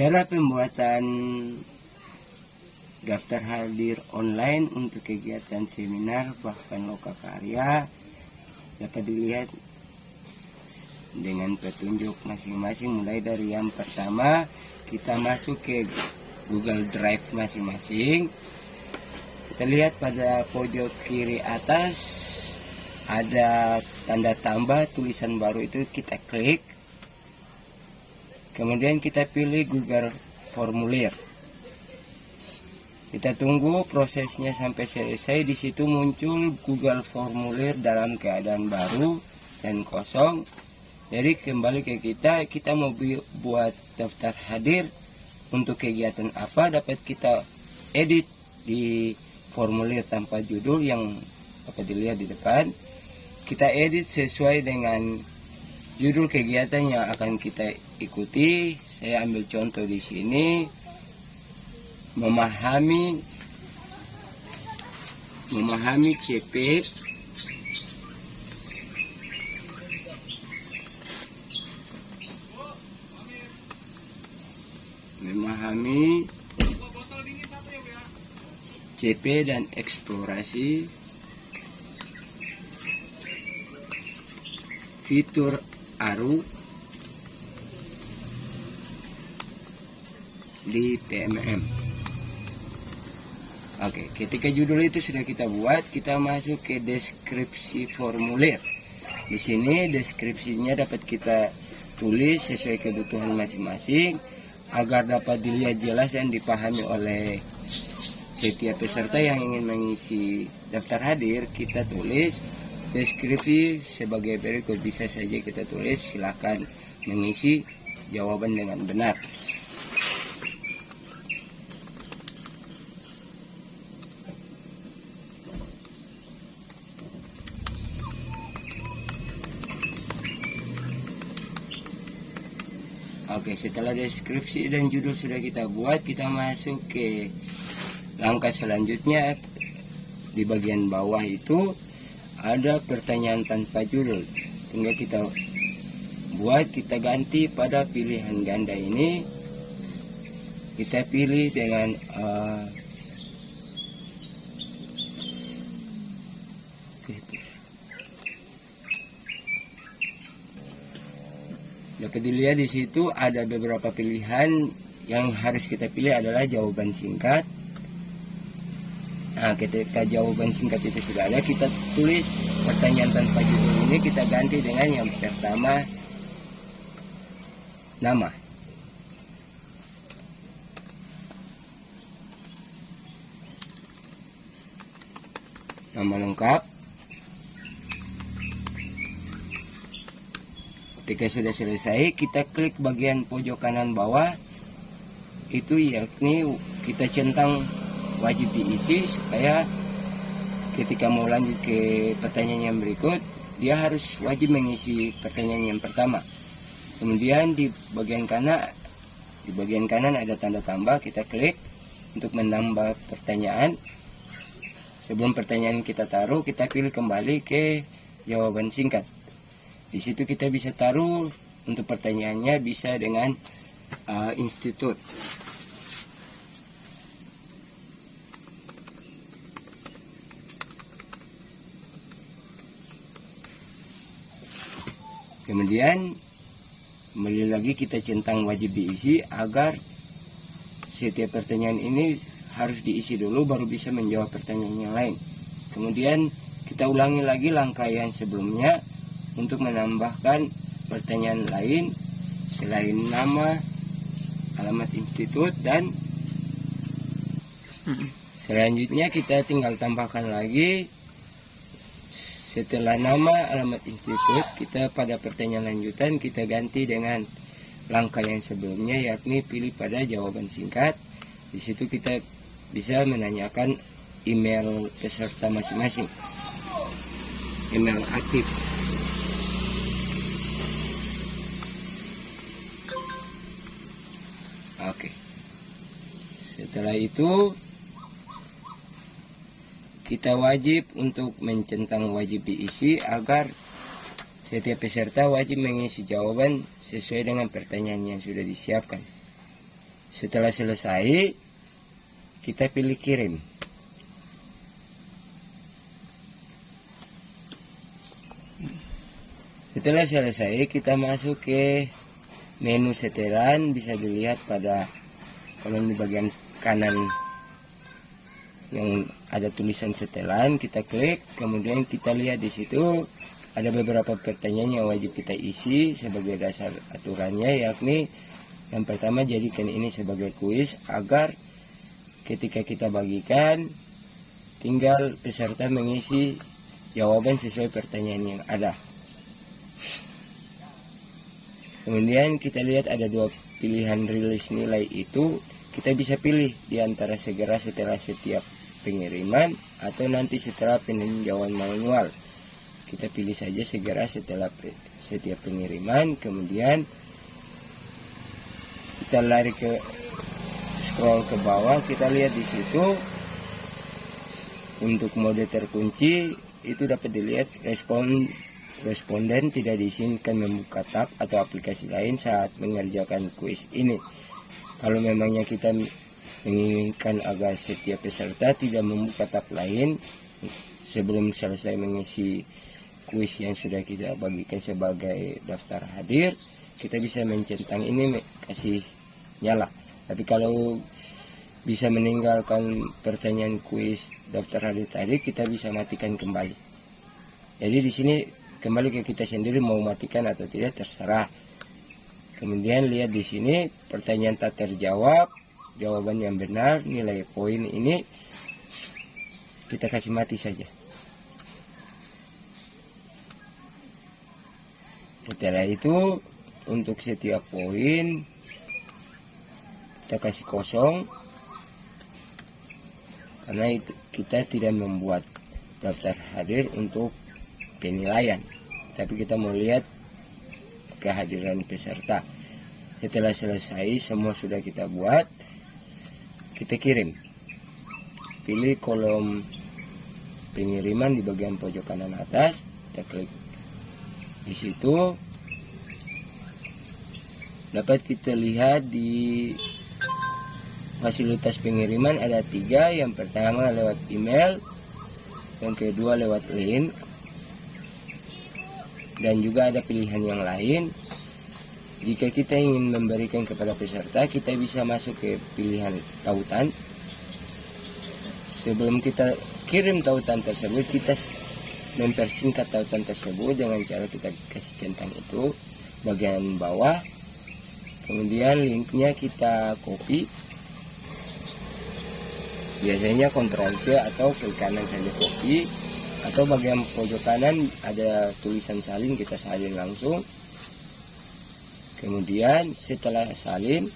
Cara pembuatan daftar hadir online untuk kegiatan seminar bahkan lokakarya dapat dilihat dengan petunjuk masing-masing. Mulai dari yang pertama, kita masuk ke Google Drive masing-masing. Kita lihat pada pojok kiri atas ada tanda tambah tulisan baru, itu kita klik. Kemudian kita pilih Google Formulir. Kita tunggu prosesnya sampai selesai. Di situ muncul Google Formulir dalam keadaan baru dan kosong. Jadi kembali ke kita mau buat daftar hadir untuk kegiatan apa, dapat kita edit di formulir tanpa judul yang dapat dilihat di depan. Kita edit sesuai dengan judul kegiatan yang akan kita ikuti. Saya ambil contoh di sini, memahami CP dan eksplorasi fitur ARU di PMM. Oke, ketika judul itu sudah kita buat, kita masuk ke deskripsi formulir. Di sini deskripsinya dapat kita tulis sesuai kebutuhan masing-masing agar dapat dilihat jelas dan dipahami oleh setiap peserta yang ingin mengisi daftar hadir. Kita tulis deskripsi sebagai berikut. Bisa saja kita tulis, silakan mengisi jawaban dengan benar. Oke, setelah deskripsi dan judul sudah kita buat, kita masuk ke langkah selanjutnya. Di bagian bawah itu ada pertanyaan tanpa judul. Tinggal kita buat, kita ganti pada pilihan ganda ini. Kita pilih dengan dapat dilihat di situ ada beberapa pilihan. Yang harus kita pilih adalah jawaban singkat. Nah, ketika jawaban singkat itu sudah ada, kita tulis pertanyaan tanpa judul ini, kita ganti dengan yang pertama, nama. Nama lengkap. Ketika sudah selesai, kita klik bagian pojok kanan bawah. Itu yakni kita centang wajib diisi, supaya ketika mau lanjut ke pertanyaan yang berikut, dia harus wajib mengisi pertanyaan yang pertama. Kemudian di bagian kanan ada tanda tambah, kita klik untuk menambah pertanyaan. Sebelum pertanyaan kita taruh, kita pilih kembali ke jawaban singkat. Di situ kita bisa taruh untuk pertanyaannya, bisa dengan institut. Kemudian kembali lagi kita centang wajib diisi, agar setiap pertanyaan ini harus diisi dulu baru bisa menjawab pertanyaan yang lain. Kemudian kita ulangi lagi langkah yang sebelumnya untuk menambahkan pertanyaan lain selain nama, alamat institut, dan selanjutnya kita tinggal tambahkan lagi setelah nama, alamat institut, kita pada pertanyaan lanjutan kita ganti dengan langkah yang sebelumnya, yakni pilih pada jawaban singkat. Di situ kita bisa menanyakan email peserta masing-masing, email aktif. Oke. Setelah itu kita wajib untuk mencentang wajib diisi, agar setiap peserta wajib mengisi jawaban sesuai dengan pertanyaan yang sudah disiapkan. Setelah selesai, kita pilih kirim. Setelah selesai, kita masuk ke menu setelan. Bisa dilihat pada kolom di bagian kanan yang ada tulisan setelan. Kita klik, kemudian kita lihat di situ ada beberapa pertanyaan yang wajib kita isi sebagai dasar aturannya, yakni yang pertama, jadikan ini sebagai kuis agar ketika kita bagikan, tinggal peserta mengisi jawaban sesuai pertanyaan yang ada. Kemudian kita lihat ada dua pilihan rilis nilai itu. Kita bisa pilih di antara segera setelah setiap pengiriman atau nanti setelah peninjauan manual. Kita pilih saja segera setelah setiap pengiriman. Kemudian kita lari ke scroll ke bawah, kita lihat di situ untuk mode terkunci itu dapat dilihat responden tidak diizinkan membuka tab atau aplikasi lain saat mengerjakan kuis ini. Kalau memangnya kita menginginkan agar setiap peserta tidak membuka tab lain sebelum selesai mengisi kuis yang sudah kita bagikan sebagai daftar hadir, kita bisa mencentang ini kasih nyala. Tapi kalau bisa meninggalkan pertanyaan kuis daftar hadir tadi, kita bisa matikan kembali. Jadi di sini kembali ke kita sendiri mau matikan atau tidak, terserah. Kemudian lihat di sini pertanyaan tak terjawab, jawaban yang benar, nilai poin ini kita kasih mati saja. Setelah itu untuk setiap poin kita kasih kosong, karena itu kita tidak membuat daftar hadir untuk penilaian, tapi kita mau lihat kehadiran peserta. Setelah selesai semua sudah kita buat, kita kirim. Pilih kolom pengiriman di bagian pojok kanan atas, kita klik di situ. Dapat kita lihat di fasilitas pengiriman ada 3. Yang pertama lewat email, yang kedua lewat link, dan juga ada pilihan yang lain. Jika kita ingin memberikan kepada peserta, kita bisa masuk ke pilihan tautan. Sebelum kita kirim tautan tersebut, kita mempersingkat tautan tersebut dengan cara kita kasih centang itu bagian bawah. Kemudian linknya kita copy. Biasanya Ctrl C atau klik kanan saja copy, atau bagian pojok kanan ada tulisan salin, kita salin langsung. Kemudian setelah salin,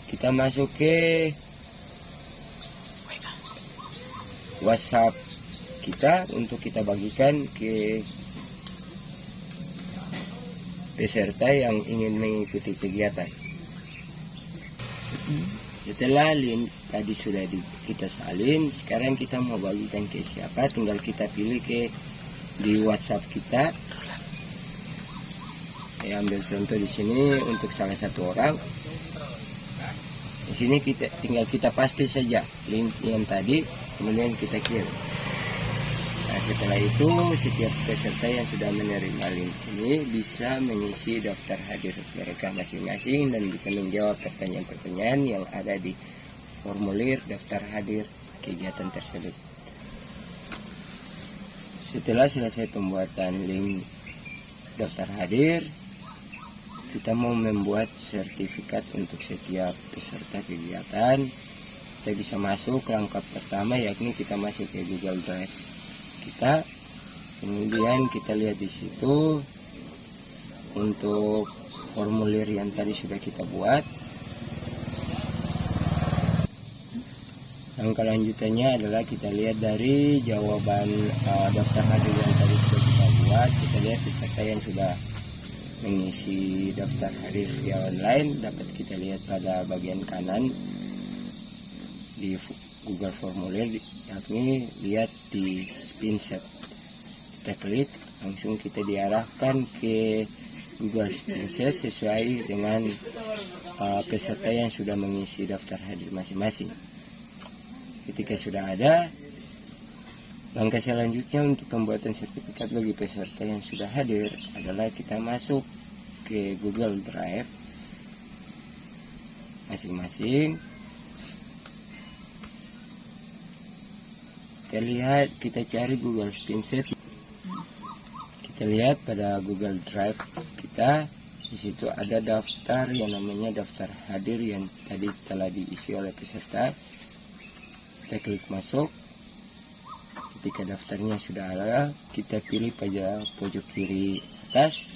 kita masuk ke WhatsApp kita untuk kita bagikan ke peserta yang ingin mengikuti kegiatan. Setelah link tadi sudah kita salin, sekarang kita mau bagikan ke siapa, tinggal kita pilih di WhatsApp kita. Saya ambil contoh di sini untuk salah satu orang. Di sini tinggal kita paste saja link yang tadi, kemudian kita kirim. Nah, setelah itu setiap peserta yang sudah menerima link ini bisa mengisi daftar hadir mereka masing-masing dan bisa menjawab pertanyaan-pertanyaan yang ada di formulir daftar hadir kegiatan tersebut. Setelah selesai pembuatan link daftar hadir, kita mau membuat sertifikat untuk setiap peserta kegiatan. Kita bisa masuk langkah pertama, yakni kita masuk ke Google Drive kita. Kemudian kita lihat di situ untuk formulir yang tadi sudah kita buat. Langkah lanjutannya adalah kita lihat dari jawaban daftar hadir yang tadi sudah kita buat. Kita lihat peserta yang sudah mengisi daftar hadir via online dapat kita lihat pada bagian kanan di Google Formulir, yakni lihat di screenshot. Kita klik, langsung kita diarahkan ke Google Screenshot sesuai dengan peserta yang sudah mengisi daftar hadir masing-masing. Ketika sudah ada, langkah selanjutnya untuk pembuatan sertifikat bagi peserta yang sudah hadir adalah kita masuk ke Google Drive masing-masing. Kita cari Google Screenshot. Kita lihat pada Google Drive kita, di situ ada daftar yang namanya daftar hadir yang tadi telah diisi oleh peserta. Kita klik masuk. Ketika daftarnya sudah ada, kita pilih pada pojok kiri atas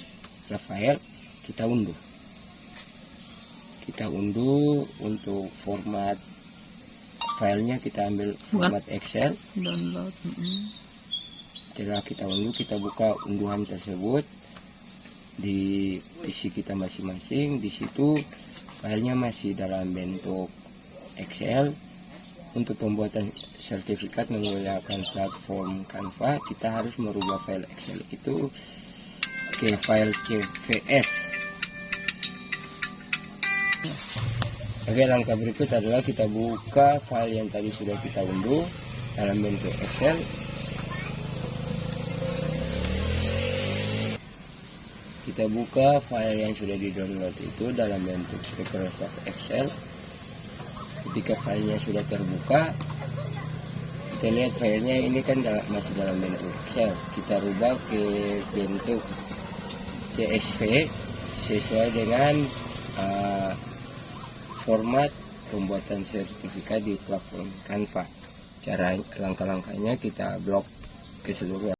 file, kita unduh. Kita unduh untuk format filenya, kita ambil format Excel. Download. Setelah kita unduh, kita buka unduhan tersebut di PC kita masing-masing. Di situ filenya masih dalam bentuk Excel. Untuk pembuatan sertifikat menggunakan platform Canva, kita harus merubah file Excel itu ke file CVS. Oke, langkah berikut adalah kita buka file yang tadi sudah kita unduh dalam bentuk Excel. Kita buka file yang sudah di-download itu dalam bentuk Microsoft Excel. Ketika filenya sudah terbuka, kita lihat filenya ini kan masih dalam bentuk Excel. Kita rubah ke bentuk CSV sesuai dengan format pembuatan sertifikat di platform Canva. Cara langkah-langkahnya kita blok keseluruhan.